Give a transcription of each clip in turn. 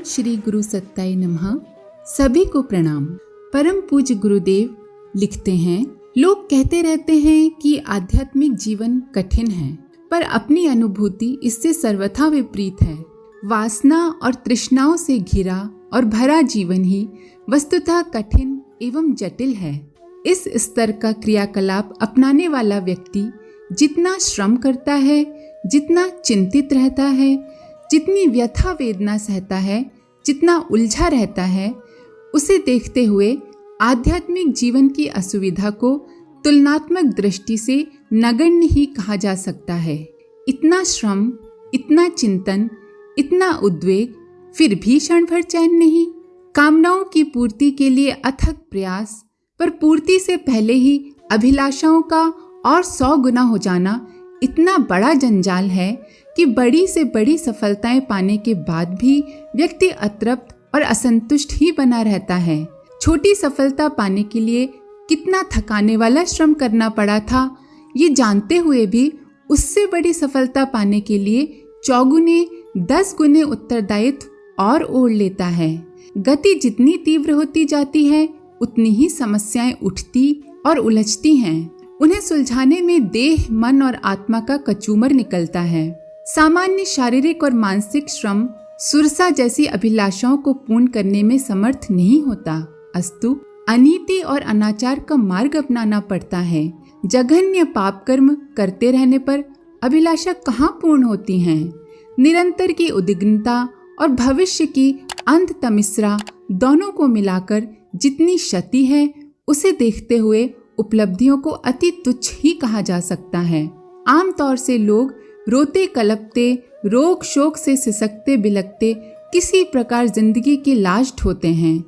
श्री गुरु सत्ताय नमः। सभी को प्रणाम। परम पूज्य गुरुदेव लिखते हैं, लोग कहते रहते हैं कि आध्यात्मिक जीवन कठिन है, पर अपनी अनुभूति इससे सर्वथा विपरीत है। वासना और तृष्णाओं से घिरा और भरा जीवन ही वस्तुतः कठिन एवं जटिल है। इस स्तर का क्रियाकलाप अपनाने वाला व्यक्ति जितना श्रम करता है, जितना चिंतित रहता है, जितनी व्यथा वेदना सहता है, जितना उलझा रहता है, उसे देखते हुए आध्यात्मिक जीवन की असुविधा को तुलनात्मक दृष्टि से नगण्य ही कहा जा सकता है। इतना श्रम, इतना चिंतन, इतना उद्वेग, फिर भी क्षण भर चैन नहीं। कामनाओं की पूर्ति के लिए अथक प्रयास, पर पूर्ति से पहले ही अभिलाषाओं का और 100 गुना हो जाना इतना बड़ा जंजाल है कि बड़ी से बड़ी सफलताएं पाने के बाद भी व्यक्ति अतृप्त और असंतुष्ट ही बना रहता है। छोटी सफलता पाने के लिए कितना थकाने वाला श्रम करना पड़ा था, ये जानते हुए भी उससे बड़ी सफलता पाने के लिए 10 गुने उत्तरदायित्व और ओढ़ लेता है। गति जितनी तीव्र होती जाती है, उतनी ही समस्याएं उठती और उलझती हैं। उन्हें सुलझाने में देह, मन और आत्मा का कचूमर निकलता है। सामान्य शारीरिक और मानसिक श्रम सुरसा जैसी अभिलाषाओं को पूर्ण करने में समर्थ नहीं होता, अस्तु अनीति और अनाचार का मार्ग अपनाना पड़ता है। जघन्य पाप कर्म करते रहने पर अभिलाषा कहाँ पूर्ण होती हैं। निरंतर की उद्विग्नता और भविष्य की अंधतमिश्रा दोनों को मिलाकर जितनी क्षति है, उसे देखते हुए उपलब्धियों को अति तुच्छ ही कहा जा सकता है। आमतौर से लोग रोते कलपते, रोग शोक से सिसकते बिलकते किसी प्रकार जिंदगी की लाज ढोते हैं।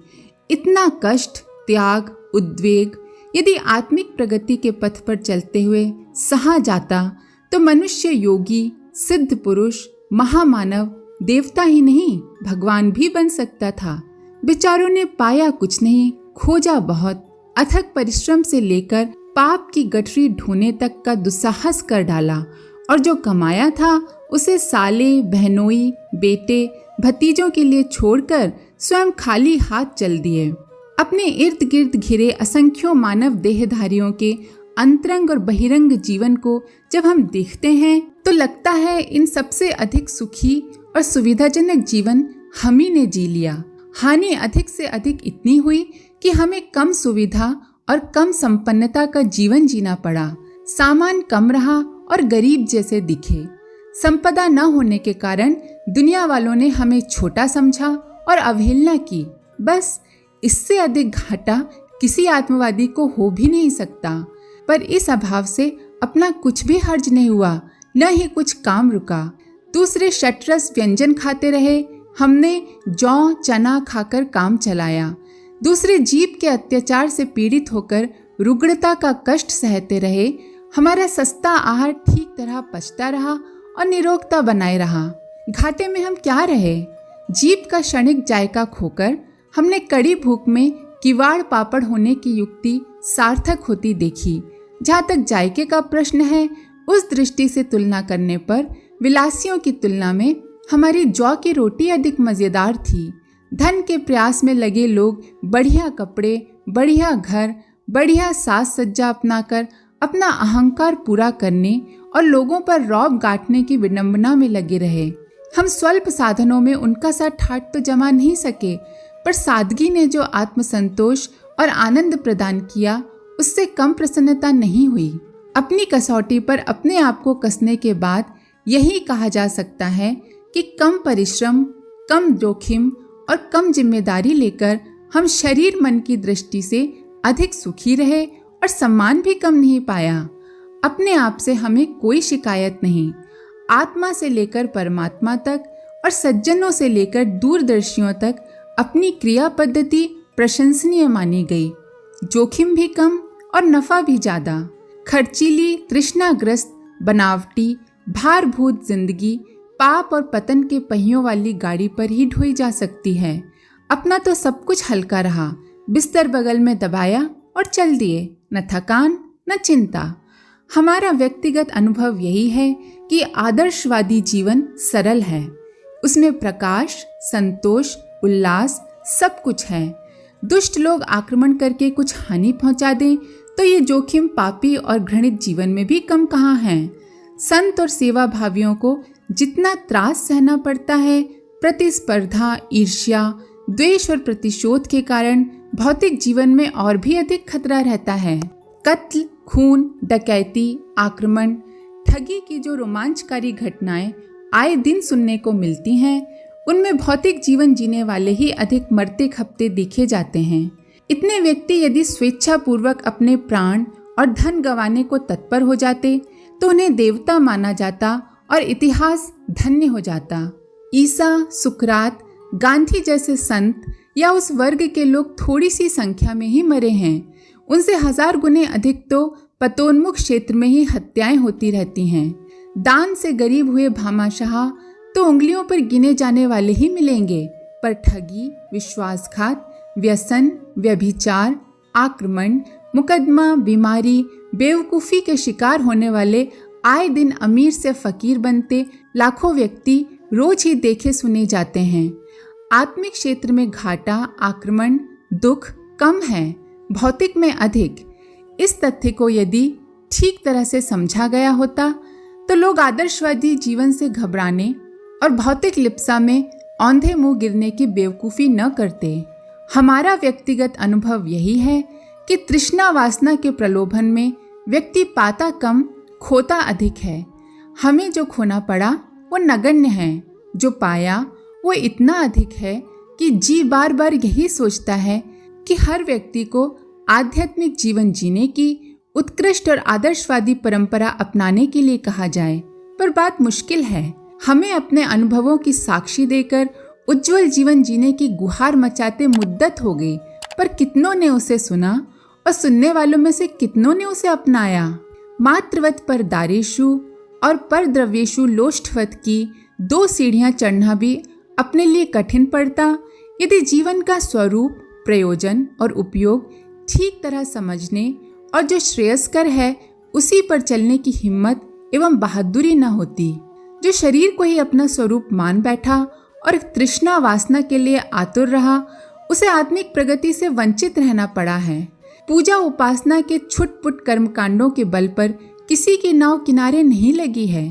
इतना कष्ट, त्याग, उद्वेग यदि आत्मिक प्रगति के पथ पर चलते हुए सहा जाता तो मनुष्य योगी, सिद्ध पुरुष, महामानव, देवता ही नहीं भगवान भी बन सकता था। बेचारों ने पाया कुछ नहीं, खोजा बहुत। अथक परिश्रम से लेकर पाप की गठरी ढूंढने तक का दुस्साहस कर डाला, और जो कमाया था उसे साले, बहनोई, बेटे, भतीजों के लिए छोड़कर स्वयं खाली हाथ चल दिए। अपने इर्द गिर्द घिरे असंख्यों मानव देहधारियों के अंतरंग और बहिरंग जीवन को जब हम देखते हैं तो लगता है इन सबसे अधिक सुखी और सुविधाजनक जीवन हम ही ने जी लिया। हानि अधिक से अधिक इतनी हुई कि हमें कम सुविधा और कम संपन्नता का जीवन जीना पड़ा। सामान कम रहा और गरीब जैसे दिखे। संपदा न होने के कारण दुनिया वालों ने हमें छोटा समझा और अवहेलना की। बस इससे अधिक घाटा किसी आत्मवादी को हो भी नहीं सकता। पर इस अभाव से अपना कुछ भी हर्ज नहीं हुआ, न ही कुछ काम रुका। दूसरे शटरस व्यंजन खाते रहे, हमने जौ चना खाकर काम चलाया। दूसरे जीव के अत्याचार से पीड़ित होकर रुग्णता का कष्ट सहते रहे। हमारा सस्ता आहार ठीक तरह पचता रहा और निरोगता बनाए रहा। घाटे में हम क्या रहे? जीभ का क्षणिक जायका खोकर हमने कड़ी भूख में किवाड़ पापड़ होने की युक्ति सार्थक होती देखी। जहाँ तक जायके का प्रश्न है, उस दृष्टि से तुलना करने पर विलासियों की तुलना में हमारी जौ की रोटी अधिक मजेदार थी। धन के प्रयास में लगे लोग बढ़िया कपड़े, बढ़िया घर, बढ़िया साज सज्जा अपनाकर अपना अहंकार पूरा करने और लोगों पर रौब गांठने की विडंबना में लगे रहे। हम स्वल्प साधनों में उनका सा ठाट तो जमा नहीं सके, पर सादगी ने जो आत्मसंतोष और आनंद प्रदान किया, उससे कम प्रसन्नता नहीं हुई। अपनी कसौटी पर अपने आप को कसने के बाद यही कहा जा सकता है कि कम परिश्रम, कम जोखिम और कम जिम्मेदारी लेकर हम शरीर मन की दृष्टि से अधिक सुखी रहे और सम्मान भी कम नहीं पाया। अपने आप से हमें कोई शिकायत नहीं। आत्मा से लेकर परमात्मा तक और सज्जनों से लेकर दूरदर्शियों तक अपनी क्रिया पद्धति प्रशंसनीय मानी गई। जोखिम भी कम और नफा भी ज्यादा। खर्चीली, तृष्णाग्रस्त, बनावटी, भारभूत जिंदगी पाप और पतन के पहियों वाली गाड़ी पर ही ढोई जा सकती है। अपना तो सब कुछ हल्का रहा, बिस्तर बगल में दबाया और चल दिए। न थकान न चिंता। हमारा व्यक्तिगत अनुभव यही है कि आदर्शवादी जीवन सरल है। उसमें प्रकाश, संतोष उल्लास सब कुछ है। दुष्ट लोग आक्रमण करके कुछ हानि पहुंचा दें तो ये जोखिम पापी और घृणित जीवन में भी कम कहाँ है। संत और सेवा भावियों को जितना त्रास सहना पड़ता है, प्रतिस्पर्धा, ईर्ष्या, द्वेष और प्रतिशोध के कारण भौतिक जीवन में और भी अधिक खतरा रहता है। कत्ल, खून, डकैती, आक्रमण, ठगी की जो रोमांचकारी घटनाएं आए दिन सुनने को मिलती हैं, उनमें भौतिक जीवन जीने वाले ही अधिक मरते खपते देखे जाते हैं। इतने व्यक्ति यदि स्वेच्छा पूर्वक अपने प्राण और धन गंवाने को तत्पर हो जाते तो उन्हें देवता माना जाता और इतिहास धन्य हो जाता। ईसा, सुकरात, गांधी जैसे संत या उस वर्ग के लोग थोड़ी सी संख्या में ही मरे हैं। उनसे 1000 गुने अधिक तो पतोन्मुख क्षेत्र में ही हत्याएं होती रहती हैं। दान से गरीब हुए भामाशाह तो उंगलियों पर गिने जाने वाले ही मिलेंगे, पर ठगी, विश्वासघात, व्यसन, व्यभिचार, आक्रमण, मुकदमा, बीमारी, बेवकूफ़ी के शिकार होने वाले आए दिन अमीर से फकीर बनते लाखों व्यक्ति रोज ही देखे सुने जाते हैं। आत्मिक क्षेत्र में घाटा, आक्रमण, दुख कम है, भौतिक में अधिक। इस तथ्य को यदि ठीक तरह से समझा गया होता तो लोग आदर्शवादी जीवन से घबराने और भौतिक लिप्सा में औंधे मुंह गिरने की बेवकूफ़ी न करते। हमारा व्यक्तिगत अनुभव यही है कि तृष्णा वासना के प्रलोभन में व्यक्ति पाता कम, खोता अधिक है। हमें जो खोना पड़ा वो नगण्य है, जो पाया वो इतना अधिक है कि जी बार बार यही सोचता है कि हर व्यक्ति को आध्यात्मिक जीवन जीने की उत्कृष्ट और आदर्शवादी परंपरा अपनाने के लिए कहा जाए। पर बात मुश्किल है। हमें अपने अनुभवों की साक्षी देकर उज्जवल जीवन जीने की गुहार मचाते मुद्दत हो गई, पर कितनों ने उसे सुना और सुनने वालों में से कितनों ने उसे अपनाया। मात्रवत पर दारेशु और पर द्रव्येशु लोष्ठवत की 2 सीढ़ियां चढ़ना भी अपने लिए कठिन पड़ता यदि जीवन का स्वरूप, प्रयोजन और उपयोग ठीक तरह समझने और जो श्रेयस्कर है उसी पर चलने की हिम्मत एवं बहादुरी न होती। जो शरीर को ही अपना स्वरूप मान बैठा और तृष्णा वासना के लिए आतुर रहा, उसे आत्मिक प्रगति से वंचित रहना पड़ा है। पूजा उपासना के छुटपुट कर्मकांडों के बल पर किसी की नाव किनारे नहीं लगी है।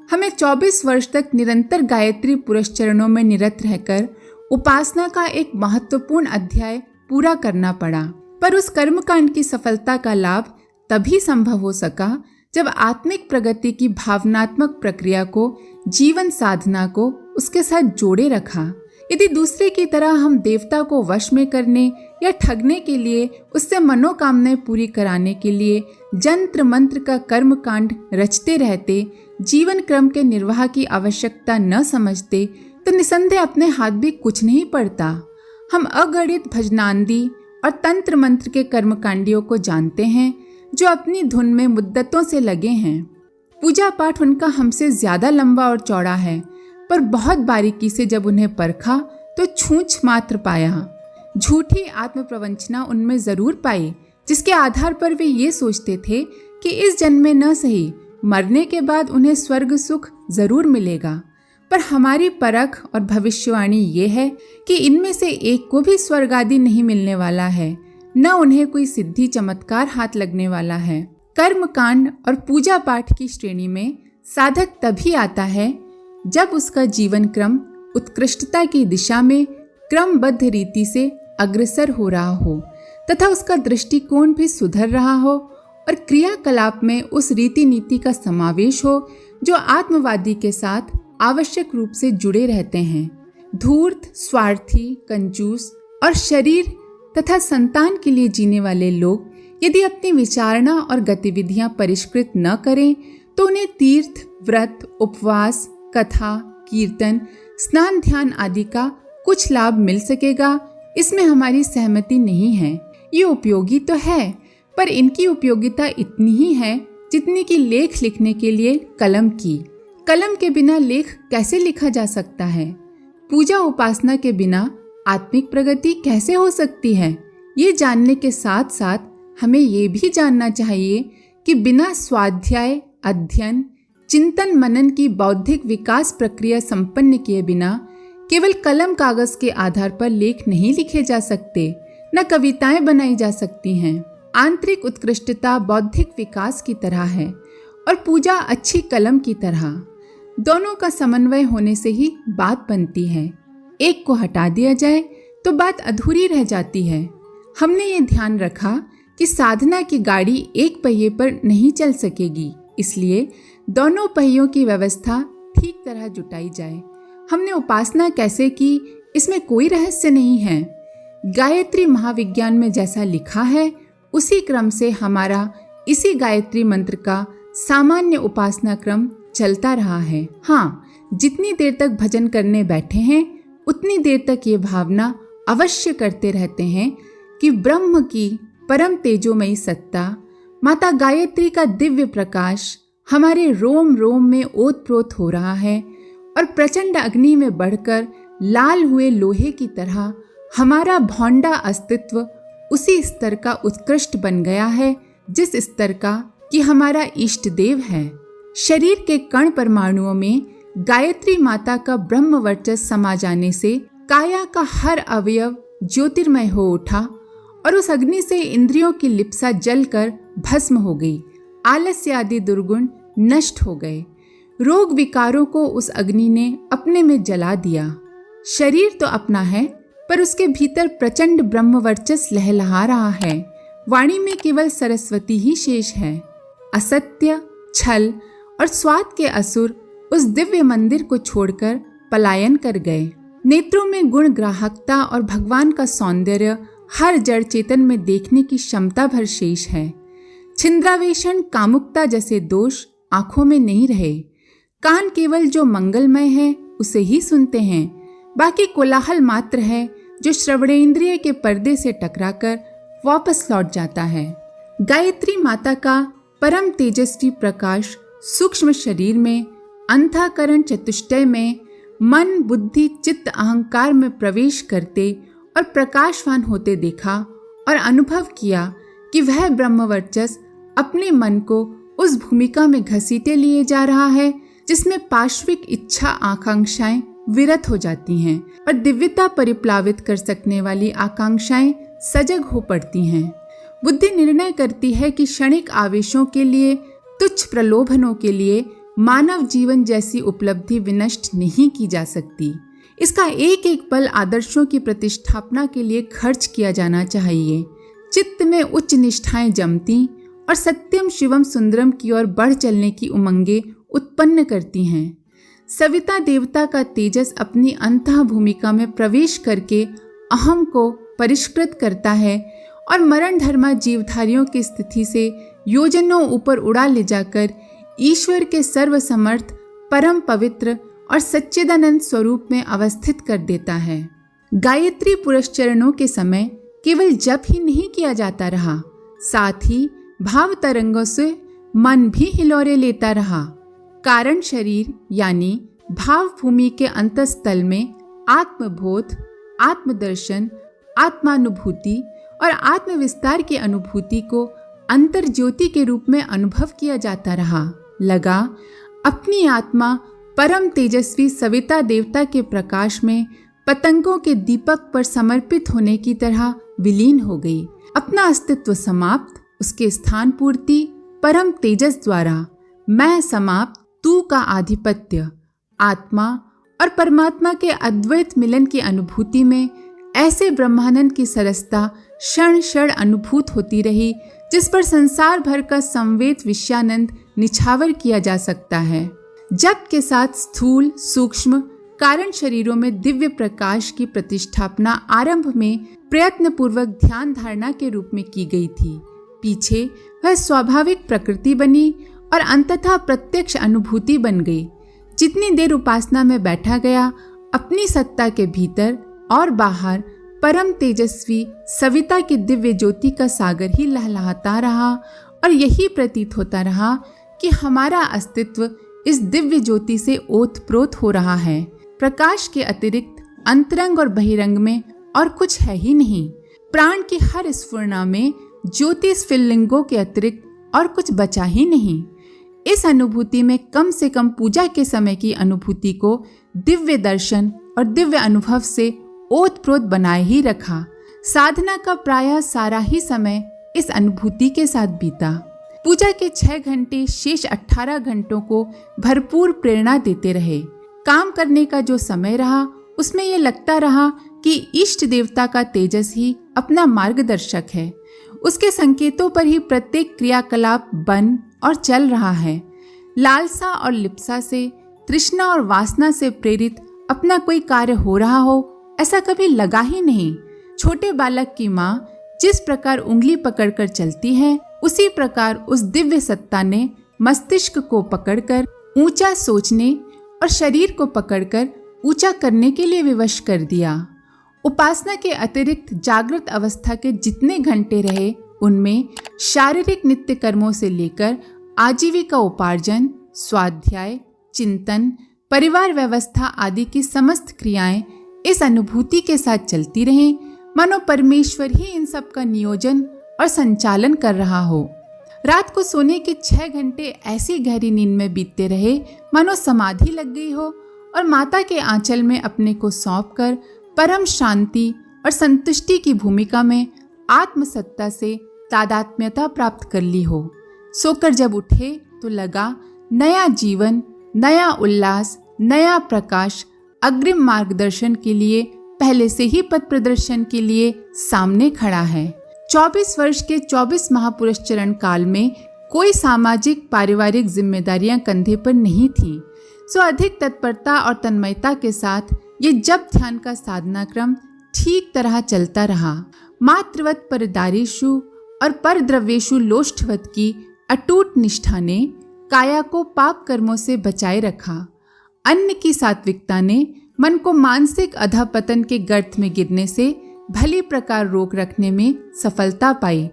हमें 24 वर्ष तक निरंतर गायत्री पुरस्चरणों में निरत रहकर उपासना का एक महत्वपूर्ण अध्याय पूरा करना पड़ा, पर उस कर्मकांड की सफलता का लाभ तभी संभव हो सका जब आत्मिक प्रगति की भावनात्मक प्रक्रिया को, जीवन साधना को उसके साथ जोड़े रखा। यदि दूसरे की तरह हम देवता को वश में करने या ठगने के लिए, उससे मनोकामनाएं पूरी कराने के लिए जंत्र मंत्र का कर्मकांड रचते रहते, जीवन क्रम के निर्वाह की आवश्यकता न समझते, तो निसंदेह अपने हाथ भी कुछ नहीं पड़ता। हम अगणित भजनांदी और तंत्र मंत्र के कर्मकांडियों को जानते हैं जो अपनी धुन में मुद्दतों से लगे हैं। पूजा पाठ उनका हमसे ज्यादा लंबा और चौड़ा है, पर बहुत बारीकी से जब उन्हें परखा तो छूछ मात्र पाया। झूठी आत्म प्रवंचना उनमें जरूर पाई, जिसके आधार पर वे ये सोचते थे कि इस जन्म में न सही, मरने के बाद उन्हें स्वर्ग सुख जरूर मिलेगा। पर हमारी परख और भविष्यवाणी ये है कि इनमें से एक को भी स्वर्ग आदि नहीं मिलने वाला है, न उन्हें कोई सिद्धि चमत्कार हाथ लगने वाला है। कर्म कांड और पूजा पाठ की श्रेणी में साधक तभी आता है जब उसका जीवन क्रम उत्कृष्टता की दिशा में क्रमबद्ध रीति से अग्रसर हो रहा हो तथा उसका दृष्टिकोण भी सुधर रहा हो और क्रियाकलाप में उस रीति नीति का समावेश हो जो आत्मवादी के साथ आवश्यक रूप से जुड़े रहते हैं। धूर्त, स्वार्थी, कंजूस और शरीर तथा संतान के लिए जीने वाले लोग यदि अपनी विचारणा और गतिविधियां परिष्कृत न करें तो उन्हें तीर्थ, व्रत, उपवास, कथा, कीर्तन, स्नान ध्यान आदि का कुछ लाभ मिल सकेगा, इसमें हमारी सहमति नहीं है। ये उपयोगी तो है, पर इनकी उपयोगिता इतनी ही है जितनी कि लेख लिखने के लिए कलम की। कलम के बिना लेख कैसे लिखा जा सकता है? पूजा उपासना के बिना आत्मिक प्रगति कैसे हो सकती है? ये जानने के साथ साथ हमें ये भी जानना चाहिए कि बिना स्वाध्याय, अध्ययन, चिंतन मनन की बौद्धिक विकास प्रक्रिया संपन्न किए बिना केवल कलम कागज के आधार पर लेख नहीं लिखे जा सकते, न कविताएं बनाई जा सकती हैं। आंतरिक उत्कृष्टता बौद्धिक विकास की तरह है और पूजा अच्छी कलम की तरह। दोनों का समन्वय होने से ही बात बनती है। एक को हटा दिया जाए तो बात अधूरी रह जाती है। हमने ये ध्यान रखा कि साधना की गाड़ी एक पहिए पर नहीं चल सकेगी, इसलिए दोनों पहियों की व्यवस्था ठीक तरह जुटाई जाए। हमने उपासना कैसे की, इसमें कोई रहस्य नहीं है। गायत्री महाविज्ञान में जैसा लिखा है उसी क्रम से हमारा इसी गायत्री मंत्र का सामान्य उपासना क्रम चलता रहा है। हाँ, जितनी देर तक भजन करने बैठे हैं उतनी देर तक ये भावना अवश्य करते रहते हैं कि ब्रह्म की परम तेजोमयी सत्ता, माता गायत्री का दिव्य प्रकाश हमारे रोम रोम में ओतप्रोत हो रहा है और प्रचंड अग्नि में बढ़कर लाल हुए लोहे की तरह हमारा भौंडा अस्तित्व उसी स्तर का उत्कृष्ट बन गया है जिस स्तर का कि हमारा इष्ट देव है। शरीर के कण परमाणुओं में गायत्री माता का ब्रह्म वर्चस्व समा जाने से काया का हर अवयव ज्योतिर्मय हो उठा और उस अग्नि से इंद्रियों की लिप्सा जलकर भस्म हो गई। आलस्य आदि दुर्गुण नष्ट हो गए। रोग विकारों को उस अग्नि ने अपने में जला दिया। शरीर तो अपना है, पर उसके भीतर प्रचंड ब्रह्म वर्चस्व लहलहा रहा है। वाणी में केवल सरस्वती ही शेष है। असत्य, छल और स्वाद के असुर उस दिव्य मंदिर को छोड़कर पलायन कर गए। नेत्रों में गुण ग्राहकता और भगवान का सौंदर्य हर जड़ चेतन में देखने की क्षमता भर शेष है। छिंद्रावेशन, कामुकता जैसे दोष आंखों में नहीं रहे। कान केवल जो मंगलमय है उसे ही सुनते हैं, बाकी कोलाहल मात्र है जो श्रवणेंद्रिय के पर्दे से टकराकर वापस लौट जाता है। गायत्री माता का परम तेजस्वी प्रकाश सूक्ष्म शरीर में, अंतःकरण चतुष्टय में, मन, बुद्धि, चित्त, अहंकार में प्रवेश करते और प्रकाशवान होते देखा और अनुभव किया कि वह ब्रह्म वर्चस्व अपने मन को उस भूमिका में घसीटे लिए जा रहा है जिसमें पाश्विक इच्छा आकांक्षाएं विरत हो जाती हैं और दिव्यता परिप्लावित कर सकने वाली आकांक्षाएं सजग हो पड़ती हैं। बुद्धि निर्णय करती है कि क्षणिक आवेशों के लिए, तुच्छ प्रलोभनों के लिए मानव जीवन जैसी उपलब्धि विनष्ट नहीं की जा सकती। इसका एक एक पल आदर्शों की प्रतिष्ठापना के लिए खर्च किया जाना चाहिए। चित्त में उच्च निष्ठाएं जमती और सत्यम शिवम सुंदरम की ओर बढ़ चलने की उमंगे उत्पन्न करती हैं। सविता देवता का तेजस अपनी अंतः भूमिका में प्रवेश करके अहम को परिष्कृत करता है और मरण धर्मा जीवधारियों की स्थिति से योजनों ऊपर उड़ा ले जाकर ईश्वर के सर्वसमर्थ, परम पवित्र और सच्चिदानंद स्वरूप में अवस्थित कर देता है। गायत्री पुरस्चरणों के समय केवल जप ही नहीं किया जाता रहा, साथ ही भाव तरंगों से मन भी हिलोरे लेता रहा। कारण शरीर यानी भाव भूमि के अंतस्थल में आत्मबोध, आत्मदर्शन, आत्मानुभूति और आत्मविस्तार की अनुभूति को अंतर ज्योति के रूप में अनुभव किया जाता रहा। लगा अपनी आत्मा परम तेजस्वी सविता देवता के प्रकाश में पतंगों के दीपक पर समर्पित होने की तरह विलीन हो गई। अपना अस्तित्व समाप्त, उसके स्थान पूर्ति परम तेजस द्वारा। मैं समाप्त, तू का आधिपत्य। आत्मा और परमात्मा के अद्वैत मिलन की अनुभूति में ऐसे ब्रह्मानंद की सरसता क्षण क्षण अनुभूत होती रही जिस पर संसार भर का संवेद विषयानंद निछावर किया जा सकता है। जप के साथ स्थूल, सूक्ष्म कारण शरीरों में दिव्य प्रकाश की प्रतिष्ठापना आरंभ में प्रयत्न पूर्वक ध्यान धारणा के रूप में की गई थी। पीछे वह स्वाभाविक प्रकृति बनी और अंततः प्रत्यक्ष अनुभूति बन गई। जितनी देर उपासना में बैठा गया, अपनी सत्ता के भीतर और बाहर परम तेजस्वी सविता की दिव्य ज्योति का सागर ही लहलहाता रहा और यही प्रतीत होता रहा कि हमारा अस्तित्व इस दिव्य ज्योति से ओतप्रोत हो रहा है। प्रकाश के अतिरिक्त अंतरंग और बहिरंग में और कुछ है ही नहीं। प्राण की हर स्फुरना में ज्योति स्फुल्लिंगों के अतिरिक्त और कुछ बचा ही नहीं। इस अनुभूति में कम से कम पूजा के समय की अनुभूति को दिव्य दर्शन और दिव्य अनुभव से ओतप्रोत बनाए ही रखा। साधना का प्रायः सारा ही समय इस अनुभूति के साथ बीता। पूजा के 6 घंटे शेष 18 घंटों को भरपूर प्रेरणा देते रहे। काम करने का जो समय रहा उसमें ये लगता रहा कि इष्ट देवता का तेजस ही अपना मार्गदर्शक है। उसके संकेतों पर ही प्रत्येक क्रियाकलाप बन और चल रहा है। लालसा और लिप्सा से, तृष्णा और वासना से प्रेरित अपना कोई कार्य हो रहा हो ऐसा कभी लगा ही नहीं। छोटे बालक की माँ जिस प्रकार उंगली पकड़कर चलती है, उसी प्रकार उस दिव्य सत्ता ने मस्तिष्क को पकड़कर ऊंचा सोचने और शरीर को पकड़कर ऊंचा करने के लिए विवश कर दिया। उपासना के अतिरिक्त जागृत अवस्था के जितने घंटे रहे, उनमें शारीरिक नित्य कर्मों से लेकर आजीविका उपार्जन, स्वाध्याय, चिंतन, परिवार व्यवस्था आदि की समस्त क्रियाएं इस अनुभूति के साथ चलती रहें, मानो परमेश्वर ही इन सब का नियोजन और संचालन कर रहा हो। रात को सोने के 6 घंटे ऐसी गहरी नींद में बीतते रहे मानो समाधि लग गई हो और माता के आंचल में अपने को सौंपकर परम शांति और संतुष्टि की भूमिका में आत्मसत्ता से तादात्म्यता प्राप्त कर ली हो। सोकर जब उठे तो लगा नया जीवन, नया उल्लास, नया प्रकाश अग्रिम मार्गदर्शन के लिए, पहले से ही पथ प्रदर्शन के लिए सामने खड़ा है। 24 वर्ष के 24 महापुरुष चरण काल में कोई सामाजिक पारिवारिक जिम्मेदारियां कंधे पर नहीं थी, सो अधिक तत्परता और तन्मयता के साथ ये जप ध्यान का साधना क्रम ठीक तरह चलता रहा। मातृवत परदारेषु और परद्रव्येषु लोष्ठवत की अटूट निष्ठा ने काया को पाप कर्मों से बचाए रखा। अन्न की सात्विकता ने मन को मानसिक अधपतन के गर्त में गिरने से भली प्रकार रोक रखने में सफलता पाई।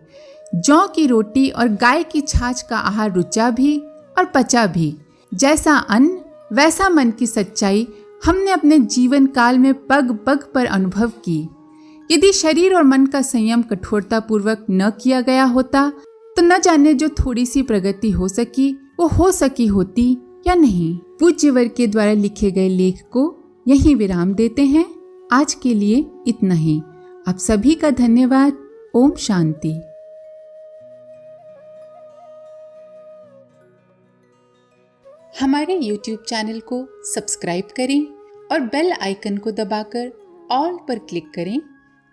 जौ की रोटी और गाय की छाछ का आहार रुचा भी और पचा भी। जैसा अन्न वैसा मन की सच्चाई हमने अपने जीवन काल में पग पग पर अनुभव की। यदि शरीर और मन का संयम कठोरता पूर्वक न किया गया होता तो न जाने जो थोड़ी सी प्रगति हो सकी वो हो सकी होती या नहीं। पूज्यवर के द्वारा लिखे गए लेख को यहीं विराम देते हैं। आज के लिए इतना ही। आप सभी का धन्यवाद। ओम शांति। हमारे YouTube चैनल को सब्सक्राइब करें और बेल आइकन को दबाकर ऑल पर क्लिक करें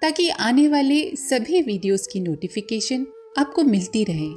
ताकि आने वाले सभी वीडियोस की नोटिफिकेशन आपको मिलती रहे।